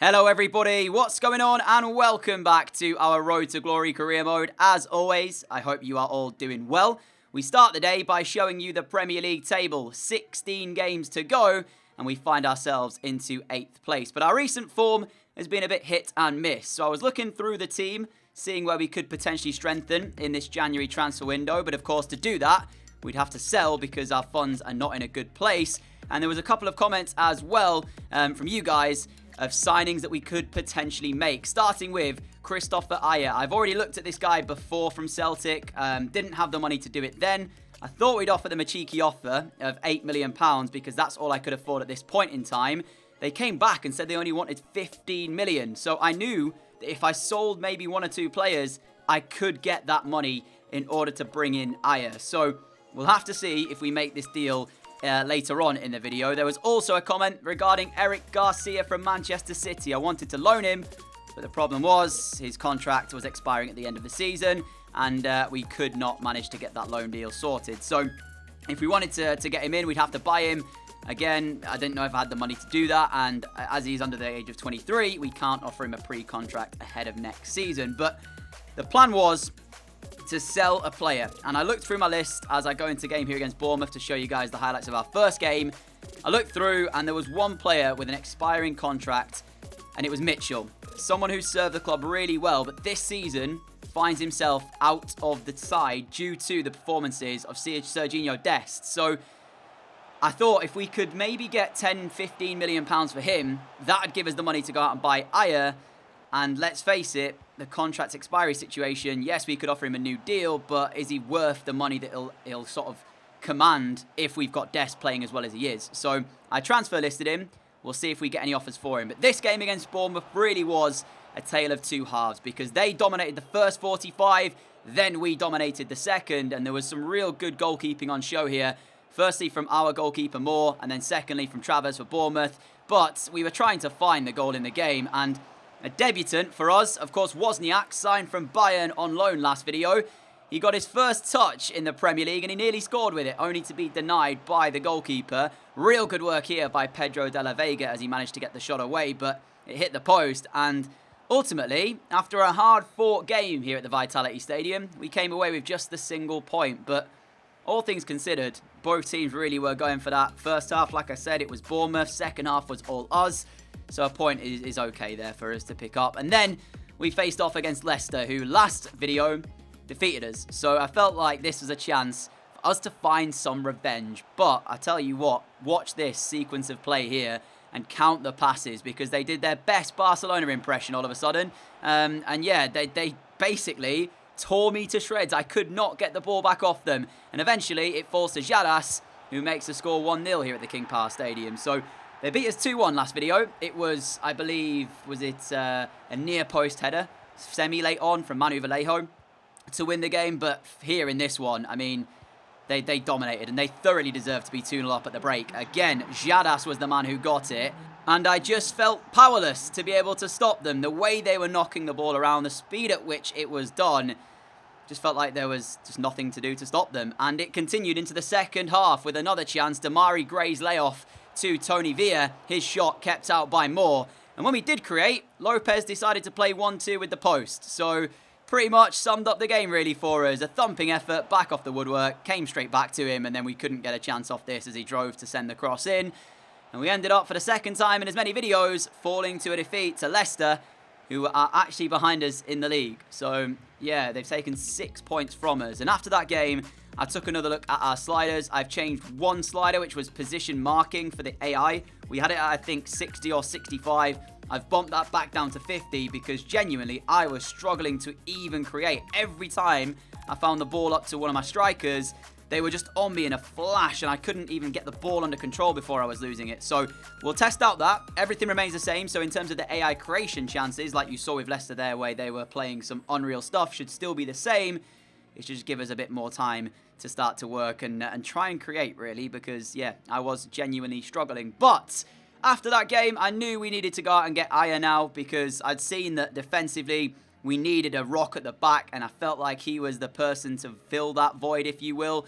Hello everybody, what's going on and welcome back to our Road to Glory career mode. As always, I hope you are all doing well. We start the day by showing you the Premier League table, 16 games to go and we find ourselves into 8th place. But our recent form has been a bit hit and miss. So I was looking through the team, seeing where we could potentially strengthen in this January transfer window. But of course to do that, we'd have to sell because our funds are not in a good place. And there was a couple of comments as well from you guys of signings that we could potentially make, starting with Christopher Ajer. I've already looked at this guy before from Celtic, didn't have the money to do it then. I thought we'd offer them a cheeky offer of £8 million because that's all I could afford at this point in time. They came back and said they only wanted 15 million. So I knew that if I sold maybe one or two players, I could get that money in order to bring in Ajer. So we'll have to see if we make this deal later on in the video. There was also a comment regarding Eric Garcia from Manchester City. I wanted to loan him, but the problem was his contract was expiring at the end of the season, and we could not manage to get that loan deal sorted. So if we wanted to get him in, we'd have to buy him. Again, I didn't know if I had the money to do that, and as he's under the age of 23, we can't offer him a pre-contract ahead of next season. But the plan was to sell a player, and I looked through my list as I go into game here against Bournemouth to show you guys the highlights of our first game. I looked through and there was one player with an expiring contract, and it was Mitchell, someone who served the club really well, but this season finds himself out of the side due to the performances of Serginho Dest. So I thought if we could maybe get 10-15 million pounds for him, that would give us the money to go out and buy Ajer. And let's face it, the contract expiry situation, yes, we could offer him a new deal, but is he worth the money that he'll sort of command if we've got Dest playing as well as he is? So I transfer listed him. We'll see if we get any offers for him. But this game against Bournemouth really was a tale of two halves because they dominated the first 45, then we dominated the second, and there was some real good goalkeeping on show here. Firstly from our goalkeeper Moore, and then secondly from Travers for Bournemouth. But we were trying to find the goal in the game, and a debutant for us, of course, Wozniak, signed from Bayern on loan last video. He got his first touch in the Premier League and he nearly scored with it, only to be denied by the goalkeeper. Real good work here by Pedro de la Vega as he managed to get the shot away, but it hit the post. And ultimately, after a hard-fought game here at the Vitality Stadium, we came away with just the single point. But all things considered, both teams really were going for that. First half, like I said, it was Bournemouth. Second half was all us. So a point is okay there for us to pick up. And then we faced off against Leicester, who last video defeated us. So I felt like this was a chance for us to find some revenge. But I tell you what, watch this sequence of play here and count the passes because they did their best Barcelona impression all of a sudden. And yeah, they basically tore me to shreds. I could not get the ball back off them. And eventually it falls to Jadas, who makes the score 1-0 here at the King Power Stadium. So they beat us 2-1 last video. It was, I believe, a near post header, semi-late on from Manu Vallejo to win the game. But here in this one, I mean, they dominated and they thoroughly deserved to be 2-0 up at the break. Again, Jadas was the man who got it. And I just felt powerless to be able to stop them. The way they were knocking the ball around, the speed at which it was done, just felt like there was just nothing to do to stop them. And it continued into the second half with another chance. Damari Gray's layoff to Tony Villa, his shot kept out by Moore. And when we did create, Lopez decided to play 1-2 with the post. So pretty much summed up the game really for us. A thumping effort back off the woodwork, came straight back to him, and then we couldn't get a chance off this as he drove to send the cross in. And we ended up for the second time in as many videos falling to a defeat to Leicester, who are actually behind us in the league. So yeah, they've taken 6 points from us. And after that game, I took another look at our sliders. I've changed one slider, which was position marking for the AI. We had it at, I think, 60 or 65. I've bumped that back down to 50 because genuinely I was struggling to even create. Every time I found the ball up to one of my strikers, they were just on me in a flash and I couldn't even get the ball under control before I was losing it. So we'll test out that. Everything remains the same. So in terms of the AI creation chances, like you saw with Leicester there where they were playing some unreal stuff, should still be the same. It should just give us a bit more time to start to work and try and create, really, because, yeah, I was genuinely struggling. But after that game, I knew we needed to go out and get Ajer now because I'd seen that defensively we needed a rock at the back, and I felt like he was the person to fill that void, if you will.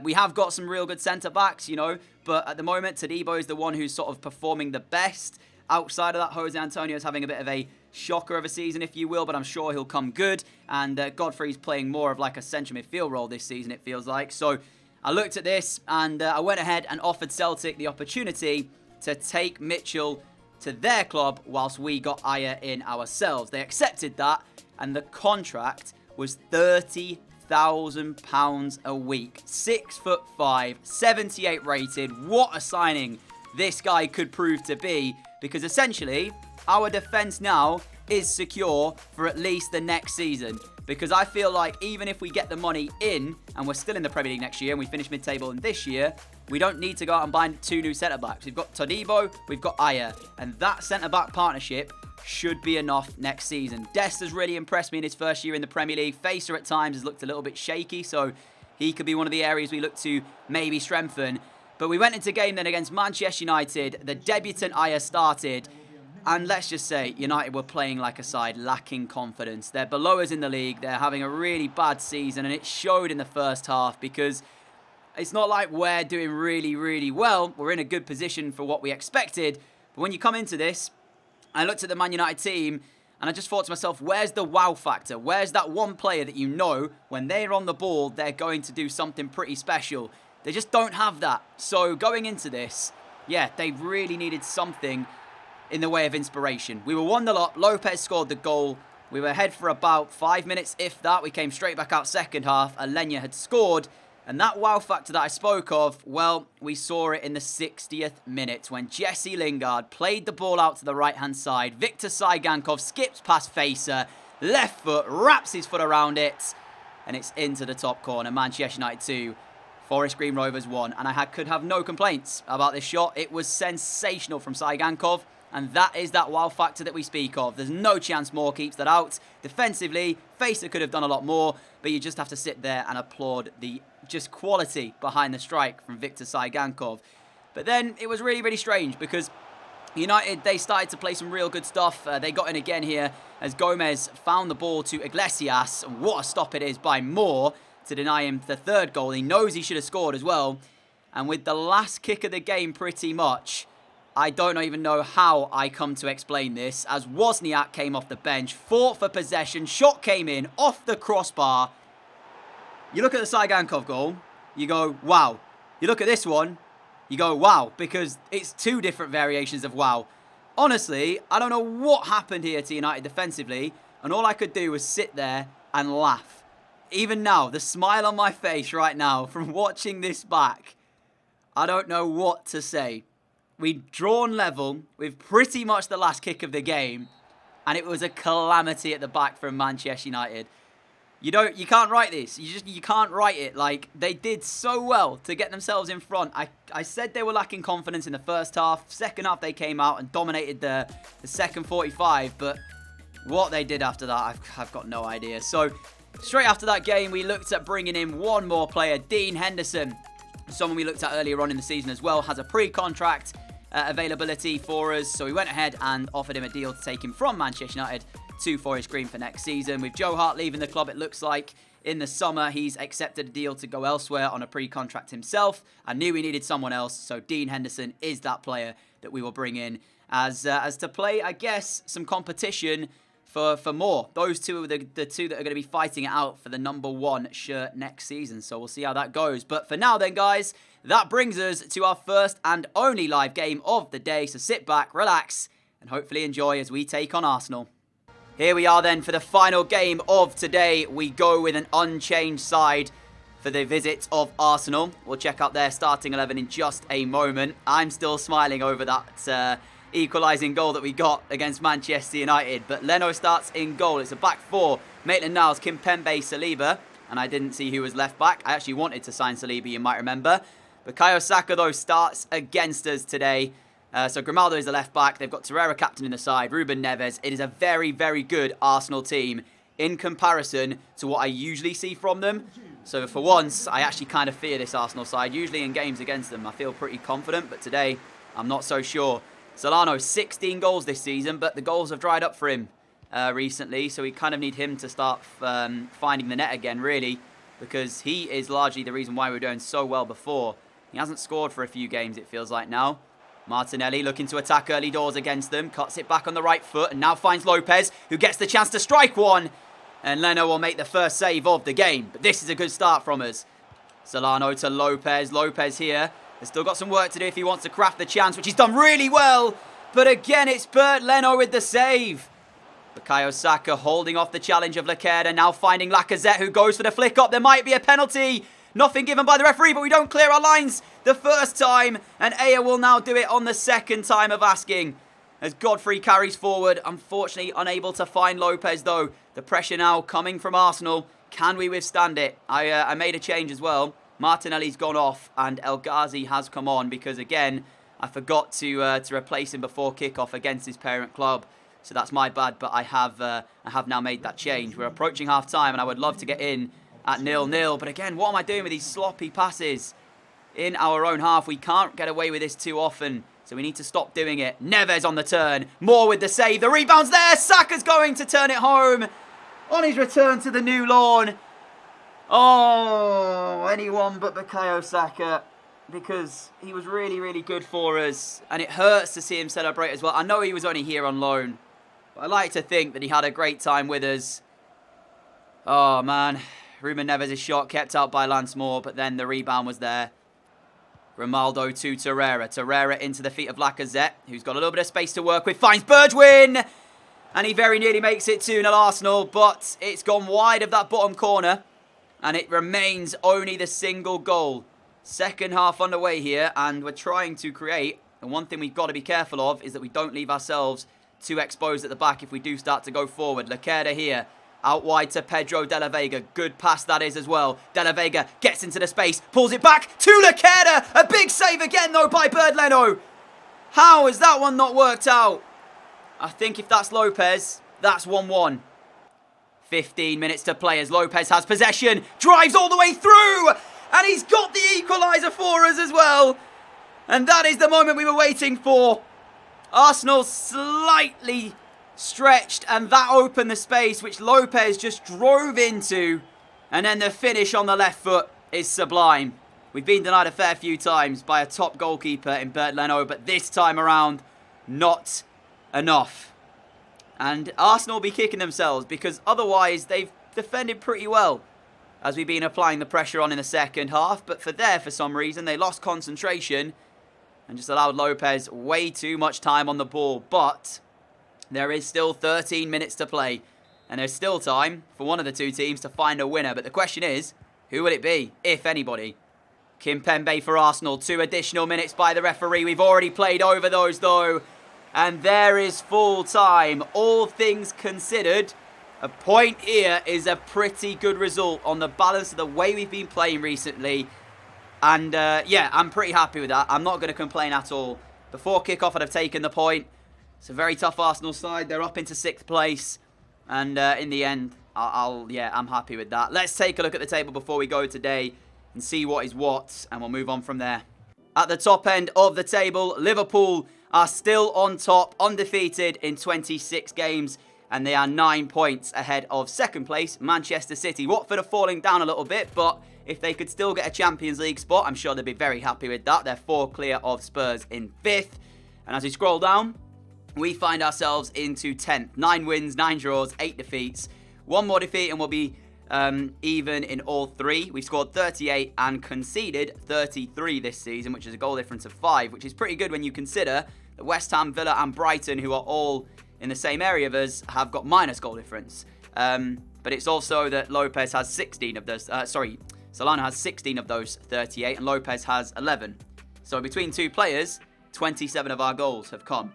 We have got some real good centre-backs, you know, but at the moment, Todibo is the one who's sort of performing the best. outside of that, Jose Antonio is having a bit of a shocker of a season, if you will, but I'm sure he'll come good. And Godfrey's playing more of like a central midfield role this season, it feels like. So I looked at this and I went ahead and offered Celtic the opportunity to take Mitchell to their club whilst we got Aya in ourselves. They accepted that, and the contract was £30,000 a week. 6'5", 78 rated. What a signing this guy could prove to be, because essentially our defence now is secure for at least the next season. Because I feel like even if we get the money in and we're still in the Premier League next year and we finish mid-table in this year, we don't need to go out and buy 2 new centre-backs. We've got Todibo, we've got Aya, and that centre-back partnership should be enough next season. Dest has really impressed me in his first year in the Premier League. Facer at times has looked a little bit shaky, so he could be one of the areas we look to maybe strengthen. But we went into game then against Manchester United. The debutant Aya started. And let's just say, United were playing like a side lacking confidence. They're below us in the league. They're having a really bad season. And it showed in the first half because it's not like we're doing really, really well. We're in a good position for what we expected. But when you come into this, I looked at the Man United team and I just thought to myself, where's the wow factor? Where's that one player that you know when they're on the ball, they're going to do something pretty special? They just don't have that. So going into this, yeah, they really needed something in the way of inspiration. We were 1-0 up. Lopez scored the goal. We were ahead for about 5 minutes, if that. We came straight back out second half. Alenya had scored. And that wow factor that I spoke of, well, we saw it in the 60th minute when Jesse Lingard played the ball out to the right-hand side. Viktor Saigankov skips past Facer. Left foot, wraps his foot around it. And it's into the top corner. Manchester United 2. Forest Green Rovers 1. And I could have no complaints about this shot. It was sensational from Saigankov. And that is that wow factor that we speak of. There's no chance Moore keeps that out. Defensively, Facer could have done a lot more, but you just have to sit there and applaud the just quality behind the strike from Viktor Saigankov. But then it was really, really strange because United, they started to play some real good stuff. They got in again here as Gomez found the ball to Iglesias. And what a stop it is by Moore to deny him the third goal. He knows he should have scored as well. And with the last kick of the game pretty much, I don't even know how I come to explain this, as Wozniak came off the bench, fought for possession, shot came in, off the crossbar. You look at the Saigankov goal, you go, wow. You look at this one, you go, wow, because it's 2 different variations of wow. Honestly, I don't know what happened here to United defensively, and all I could do was sit there and laugh. Even now, the smile on my face right now from watching this back, I don't know what to say. We'd drawn level with pretty much the last kick of the game, and it was a calamity at the back from Manchester United. You can't write this. You can't write it. Like, they did so well to get themselves in front. I said they were lacking confidence in the first half. Second half, they came out and dominated the second 45, but what they did after that, I've got no idea. So, straight after that game, we looked at bringing in one more player, Dean Henderson. Someone we looked at earlier on in the season as well, has a pre-contract availability for us. So we went ahead and offered him a deal to take him from Manchester United to Forest Green for next season. With Joe Hart leaving the club, it looks like in the summer he's accepted a deal to go elsewhere on a pre-contract himself. I knew we needed someone else, so Dean Henderson is that player that we will bring in as to play, I guess, some competition for more. Those two are the 2 that are going to be fighting it out for the #1 shirt next season. So we'll see how that goes. But for now then, guys, that brings us to our first and only live game of the day. So sit back, relax, and hopefully enjoy as we take on Arsenal. Here we are then for the final game of today. We go with an unchanged side for the visit of Arsenal. We'll check out their starting 11 in just a moment. I'm still smiling over that equalising goal that we got against Manchester United. But Leno starts in goal. It's a back 4. Maitland-Niles, Kimpembe, Saliba. And I didn't see who was left back. I actually wanted to sign Saliba, you might remember. Bukayo Saka, though, starts against us today. So Grimaldo is the left back. They've got Torreira captain in the side. Ruben Neves. It is a very, very good Arsenal team in comparison to what I usually see from them. So for once, I actually kind of fear this Arsenal side. Usually in games against them, I feel pretty confident. But today, I'm not so sure. Solano, 16 goals this season, but the goals have dried up for him recently. So we kind of need him to start finding the net again, really, because he is largely the reason why we were doing so well before. He hasn't scored for a few games, it feels like now. Martinelli looking to attack early doors against them. Cuts it back on the right foot and now finds Lopez, who gets the chance to strike one. And Leno will make the first save of the game. But this is a good start from us. Solano to Lopez. Lopez here has still got some work to do if he wants to craft the chance, which he's done really well. But again, it's Bert Leno with the save. Bukayo Saka holding off the challenge of Lecerda. Now finding Lacazette, who goes for the flick up. There might be a penalty. Nothing given by the referee, but we don't clear our lines the first time. And Aya will now do it on the second time of asking. As Godfrey carries forward. Unfortunately, unable to find Lopez, though. The pressure now coming from Arsenal. Can we withstand it? I made a change as well. Martinelli's gone off and El Ghazi has come on because, again, I forgot to replace him before kickoff against his parent club. So that's my bad, but I have now made that change. We're approaching half-time and I would love to get in at 0-0. But again, what am I doing with these sloppy passes in our own half? We can't get away with this too often, so we need to stop doing it. Neves on the turn. Moore with the save. The rebound's there. Saka's going to turn it home on his return to the new lawn. Oh, anyone but Bukayo Saka, because he was really, really good for us. And it hurts to see him celebrate as well. I know he was only here on loan, but I like to think that he had a great time with us. Oh, man. Ruben Neves' shot kept out by Lance Moore, but then the rebound was there. Grimaldo to Torreira. Torreira into the feet of Lacazette, who's got a little bit of space to work with. Finds Bergwijn! And he very nearly makes it 2-0 Arsenal, but it's gone wide of that bottom corner. And it remains only the single goal. Second half underway here, and we're trying to create. And one thing we've got to be careful of is that we don't leave ourselves too exposed at the back if we do start to go forward. Lecerda here, out wide to Pedro De La Vega. Good pass that is as well. De La Vega gets into the space, pulls it back to Lecerda. A big save again though by Bert Leno. How has that one not worked out? I think if that's Lopez, that's 1-1. 15 minutes to play as Lopez has possession. Drives all the way through. And he's got the equaliser for us as well. And that is the moment we were waiting for. Arsenal slightly stretched and that opened the space which Lopez just drove into. And then the finish on the left foot is sublime. We've been denied a fair few times by a top goalkeeper in Bert Leno, but this time around, not enough. And Arsenal will be kicking themselves because otherwise they've defended pretty well as we've been applying the pressure on in the second half. But for some reason, they lost concentration and just allowed Lopez way too much time on the ball. But there is still 13 minutes to play. And there's still time for one of the two teams to find a winner. But the question is, who will it be, if anybody? Kimpembe for Arsenal. 2 additional minutes by the referee. We've already played over those, though. And there is full time. All things considered, a point here is a pretty good result on the balance of the way we've been playing recently. And yeah, I'm pretty happy with that. I'm not going to complain at all. Before kickoff, I'd have taken the point. It's a very tough Arsenal side. They're up into 6th place. And in the end, I'm happy with that. Let's take a look at the table before we go today and see what is what. And we'll move on from there. At the top end of the table, Liverpool are still on top, undefeated in 26 games. And they are 9 points ahead of second place, Manchester City. Watford are falling down a little bit, but if they could still get a Champions League spot, I'm sure they'd be very happy with that. They're 4 clear of Spurs in 5th. And as we scroll down, we find ourselves into 10th. 9 wins, 9 draws, 8 defeats. 1 more defeat and we'll be even in all 3. We've scored 38 and conceded 33 this season, which is a goal difference of 5, which is pretty good when you consider that West Ham, Villa and Brighton, who are all in the same area of us, have got minus goal difference. But it's also that Lopez has 16 of those. Solano has 16 of those 38 and Lopez has 11. So between 2 players, 27 of our goals have come.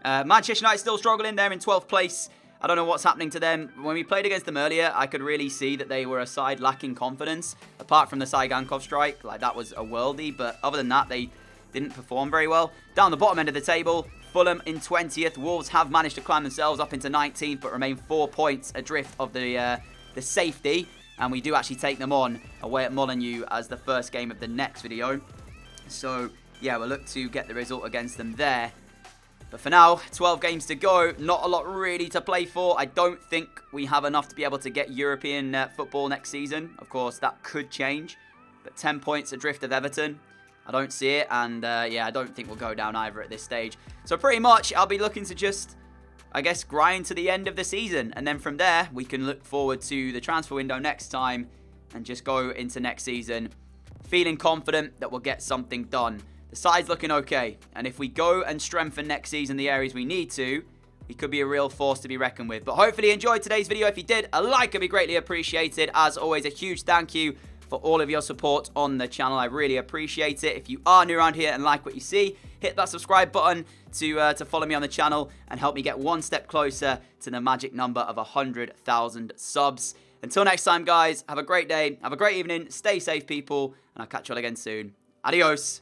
Manchester United still struggling. They're in 12th place. I don't know what's happening to them. When we played against them earlier, I could really see that they were a side lacking confidence. Apart from the Saigankov strike, like that was a worldie. But other than that, they didn't perform very well. Down the bottom end of the table, Fulham in 20th. Wolves have managed to climb themselves up into 19th, but remain 4 points adrift of the safety. And we do actually take them on away at Molineux as the first game of the next video. So, yeah, we'll look to get the result against them there. But for now, 12 games to go. Not a lot really to play for. I don't think we have enough to be able to get European football next season. Of course, that could change. But 10 points adrift of Everton. I don't see it, and yeah, I don't think we'll go down either at this stage. So pretty much, I'll be looking to just, I guess, grind to the end of the season, and then from there, we can look forward to the transfer window next time, and just go into next season feeling confident that we'll get something done. The side's looking okay, and if we go and strengthen next season the areas we need to, he could be a real force to be reckoned with. But hopefully you enjoyed today's video. If you did, a like would be greatly appreciated. As always, a huge thank you for all of your support on the channel. I really appreciate it. If you are new around here and like what you see, hit that subscribe button to follow me on the channel and help me get one step closer to the magic number of 100,000 subs. Until next time, guys, have a great day, have a great evening, stay safe, people, and I'll catch you all again soon. Adios.